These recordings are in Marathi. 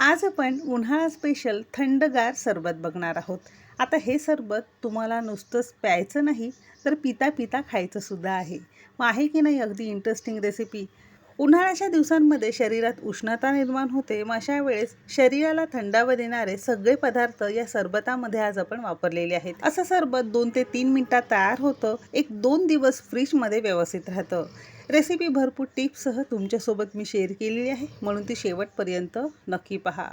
आज आपण उन्हाळा स्पेशल थंडगार सरबत बघणार आहोत। आता हे सरबत तुम्हाला नुसतंच प्यायचं नाही तर पिता पिता खायचं सुद्धा आहे। मग आहे की नाही अगदी इंटरेस्टिंग रेसिपी। उन्हाळ्याच्या दिवसांमध्ये शरीरात उष्णता निर्माण होते, मग अशा वेळेस शरीराला थंडावा देणारे सगळे पदार्थ या सरबतामध्ये आज आपण वापरलेले आहेत। असं सरबत 2 ते 3 मिनिटात तयार होतं, 1-2 दिवस फ्रीजमध्ये व्यवस्थित राहतं। रेसिपी भरपूर टिप्ससह तुमच्यासोबत मी शेअर केलेली आहे, म्हणून ती शेवटपर्यंत नक्की पहा।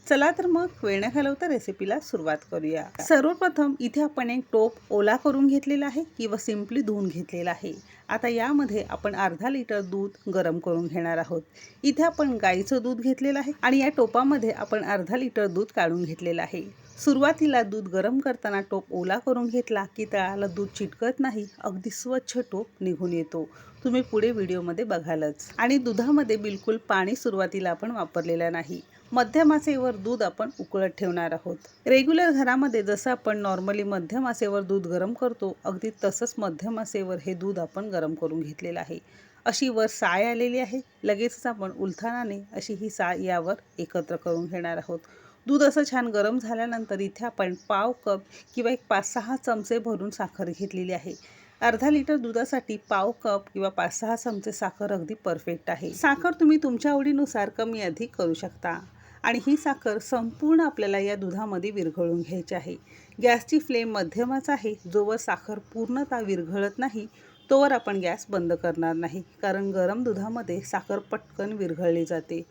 चला तर मग वेळ न घालवता रेसिपीला सुरुवात करूया। सर्वप्रथम इथे आपण एक टोप ओला करून घेतलेला आहे किंवा सिंपली धुवून घेतलेला आहे। आता यामध्ये आपण अर्धा लिटर दूध गरम करून घेणार आहोत। इथे आपण गाईचं दूध घेतलेलं आहे आणि या टोपामध्ये आपण अर्धा लिटर दूध काढून घेतलेलं आहे। सुरुवातीला दूध गरम करताना टोप ओला करून घेतला की तळाला दूध चिटकत नाही, अगदी स्वच्छ टोप निघून येतो। तुम्ही पुढे व्हिडिओमध्ये बघालच। आणि दुधामध्ये बिलकुल पाणी सुरुवातीला आपण वापरलेलं नाही। मध्यम आचेवर दूध आपण उकळत ठेवणार आहोत। रेग्युलर घरामध्ये जसं आपण नॉर्मली मध्यम आचेवर दूध गरम करतो, अगदी तसंच मध्यम आचेवर हे दूध आपण गरम करून घेतलेलं आहे। अशी वर साय आलेली आहे, लगेचच आपण उलथानाने अशी ही साय यावर एकत्र करून घेणार आहोत। दूध असं छान गरम झाल्यानंतर इथे आपण पाव कप किंवा 5-6 चमचे भरून साखर घेतलेली आहे। अर्धा लिटर दुधासाठी पाव कप किंवा 5-6 चमचे साखर अगदी परफेक्ट आहे। साखर तुम्ही तुमच्या आवडीनुसार कमी अधिक करू शकता। आणि ही साखर संपूर्ण आपल्याला या दुधामध्ये विरघळून घ्यायची आहे। गॅसची फ्लेम मध्यमच आहे। जोवर साखर पूर्णतः विरघळत नाही तोवर आपण गॅस बंद करणार नाही, कारण गरम दुधामध्ये साखर पटकन विरघळली जाते।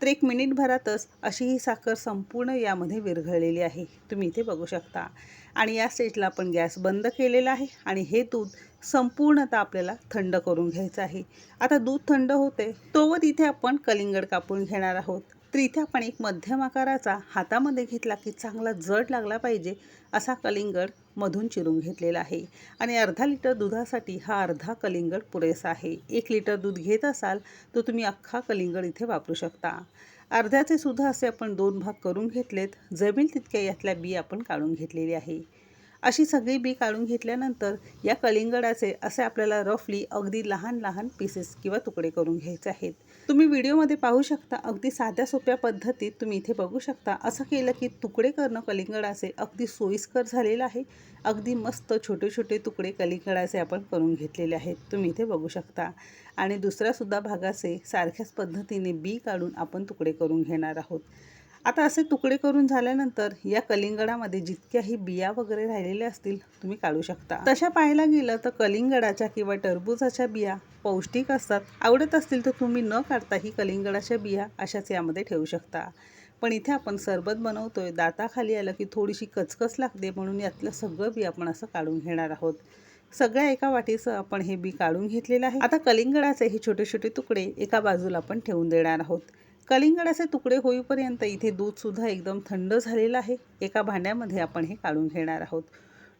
तर 1 मिनिटभरातच अशी ही साखर संपूर्ण यामध्ये विरघळलेली आहे, तुम्ही इथे बघू शकता। आणि या स्टेजला आपण गॅस बंद केलेला आहे आणि हे दूध संपूर्णतः आपल्याला थंड करून घ्यायचं आहे। आता दूध थंड होते तोवर इथे आपण कलिंगड कापून घेणार आहोत। तर इथे आपण एक मध्यम आकाराचा हातामध्ये घेतला की चांगला जड लागला पाहिजे असा कलिंगड मधून चिरून घेतलेला आहे। आणि अर्धा लिटर दुधासाठी हा अर्धा कलिंगड पुरेसा आहे। 1 लिटर दूध घेत असाल तर तुम्ही अख्खा कलिंगड इथे वापरू शकता। अर्ध्याचे सुद्धा असे आपण 2 भाग करून घेतलेत। जमेल तितक्या यातल्या बी आपण काढून घेतलेली आहे। अशी सगळी बी काढून घेतल्यानंतर या कलिंगडाचे असे आपल्याला रफली अगदी लहान लहान पीसेस किंवा तुकडे करून घ्यायचे आहेत। तुम्ही व्हिडिओमध्ये पाहू शकता, अगदी साध्या सोप्या पद्धतीत तुम्ही इथे बघू शकता। असं केलं की तुकडे करणं कलिंगडाचे अगदी सोयीस्कर झालेलं आहे। अगदी मस्त छोटे छोटे तुकडे कलिंगडाचे आपण करून घेतलेले आहेत, तुम्ही इथे बघू शकता। आणि दुसऱ्या सुद्धा भागाचे सारख्याच पद्धतीने बी काढून आपण तुकडे करून घेणार आहोत। आता असे तुकडे करून झाल्यानंतर या कलिंगडामध्ये जितक्याही बिया वगैरे राहिलेल्या असतील तुम्ही काढू शकता। तशा पाहायला गेलं तर कलिंगडाच्या किंवा टरबूजाच्या बिया पौष्टिक असतात। आवडत असतील तर तुम्ही न काढता ही कलिंगडाच्या बिया अशाच यामध्ये ठेवू शकता। पण इथे आपण सरबत बनवतोय, दाताखाली आलं की थोडीशी कचकच लागते, म्हणून यातलं सगळं बी आपण असं काढून घेणार आहोत। सगळ्या एका वाटीचं आपण हे बी काढून घेतलेलं आहे। आता कलिंगडाचे हे छोटे छोटे तुकडे एका बाजूला आपण ठेवून देणार आहोत। कलिंगडाचे तुकडे होईपर्यंत इथे दूध सुद्धा एकदम थंड झालेलं आहे। एका भांड्यामध्ये आपण हे काढून घेणार आहोत।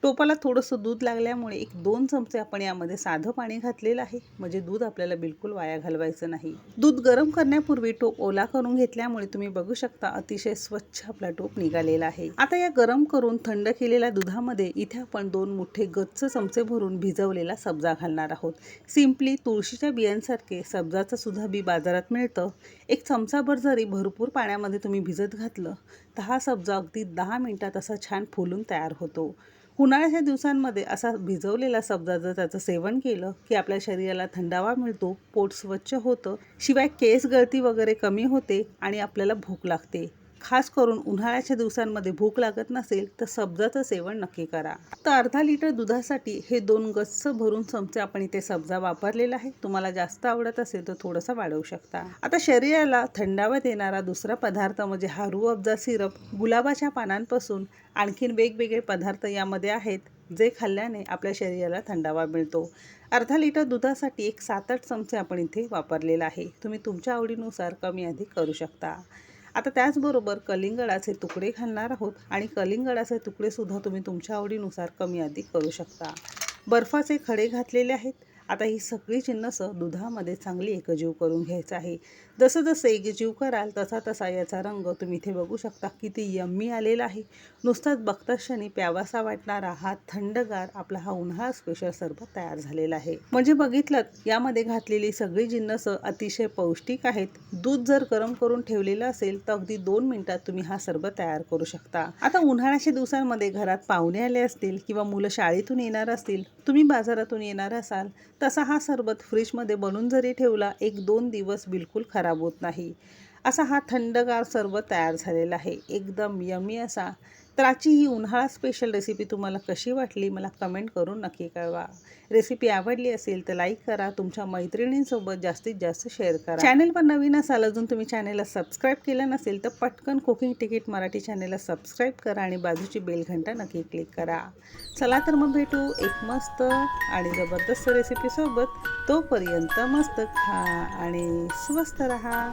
टोपाला थोडंसं दूध लागल्यामुळे 1-2 चमचे आपण यामध्ये साधं पाणी घातलेलं आहे, म्हणजे दूध आपल्याला बिलकुल वाया घालवायचं नाही। दूध गरम करण्यापूर्वी टोप ओला करून घेतल्यामुळे तुम्ही बघू शकता अतिशय स्वच्छ आपला टोप निघालेला आहे। आता या गरम करून थंड केलेल्या दुधामध्ये इथे आपण 2 मोठे गच्च चमचे भरून भिजवलेला सब्जा घालणार आहोत। सिंपली तुळशीच्या बियांसारखे सब्जाचं सुद्धा बी बाजारात मिळतं। 1 चमचाभर जरी भरपूर पाण्यामध्ये तुम्ही भिजत घातलं तर हा सब्जा अगदी 10 मिनिटात असा छान फुलून तयार होतो। उन्हाळ्याच्या दिवसांमध्ये असा भिजवलेला सब्जा जर त्याचं सेवन केलं की आपल्या शरीराला थंडावा मिळतो, पोट स्वच्छ होतं, शिवाय केस गळती वगैरे कमी होते आणि आपल्याला भूक लागते। खास करून उन्हाळ्याच्या दिवसांमध्ये भूक लागत नसेल तर सब्जाचं सेवन नक्की करा। तर अर्धा लिटर दुधासाठी हे 2 गच्च भरून चमचे आपण इथे सब्जा वापरलेला आहे। तुम्हाला जास्त आवडत असेल तर थोडंसं वाढवू शकता। आता शरीराला थंडावा देणारा दुसरा पदार्थ म्हणजे हा रूह अफजा सिरप। गुलाबाच्या पानांपासून आणखीन वेगवेगळे पदार्थ यामध्ये आहेत, जे खाल्ल्याने आपल्या शरीराला थंडावा मिळतो। अर्धा लिटर दुधासाठी 7-8 चमचे आपण इथे वापरलेला आहे। तुम्ही तुमच्या आवडीनुसार कमी अधिक करू शकता। आता त्याचबरोबर कलिंगडाचे तुकडे घालणार आहोत आणि कलिंगडाचे तुकडे सुद्धा तुम्ही तुमच्या आवडीनुसार कमी अधिक करू शकता। बर्फाचे खडे घातलेले आहेत आता ही सगळी जिन्नस दुधामध्ये चांगली एकजीव करून घ्यायचं आहे. जसं जसं एकजीव कराल तसा तसा याचा रंग तुम्ही इथे बघू शकता किती यम्मी आलेला आहे. नुसताच बघताच क्षणी प्यावासा वाटणारा हा थंडगार आपला हा उन्हाळा स्पेशल सरबत तयार झालेला आहे. म्हणजे बघितलं यामध्ये घातलेली सगळी जिन्नस अतिशय पौष्टिक आहेत. दूध जर गरम करून ठेवलेलं असेल तर अगदी 2 मिनिटात तुम्ही हा सरबत तयार करू शकता. आता उन्हाळ्याच्या दिवसांमध्ये घरात पाहुणे आले असतील किंवा मुलं शाळेतून येणार असतील, तुम्ही बाजारातून येणार असाल, तसा हा सरबत फ्रीजमध्ये बनवून जरी ठेवला 1-2 दिवस बिलकुल खराब होत नाही. असा हा थंडगार सरबत तयार झालेला आहे, एकदम यम्मी असा. तर आजची ही उन्हाळा स्पेशल रेसिपी तुम्हाला कशी वाटली मला कमेंट करून नक्की कळवा. रेसिपी आवडली असेल तर लाईक करा, तुमच्या मैत्रिणींसोबत जास्तीत जास्त शेअर करा. चॅनलवर नवीन असाल, अजून तुम्ही चॅनलला सबस्क्राईब केलं नसेल तर पटकन कुकिंग तिकीट मराठी चॅनलला सबस्क्राईब करा आणि बाजूची बेल घंटा नक्की क्लिक करा. चला तर मग भेटू एक मस्त आणि जबरदस्त रेसिपीसोबत. तोपर्यंत मस्त खा आणि स्वस्त रहा.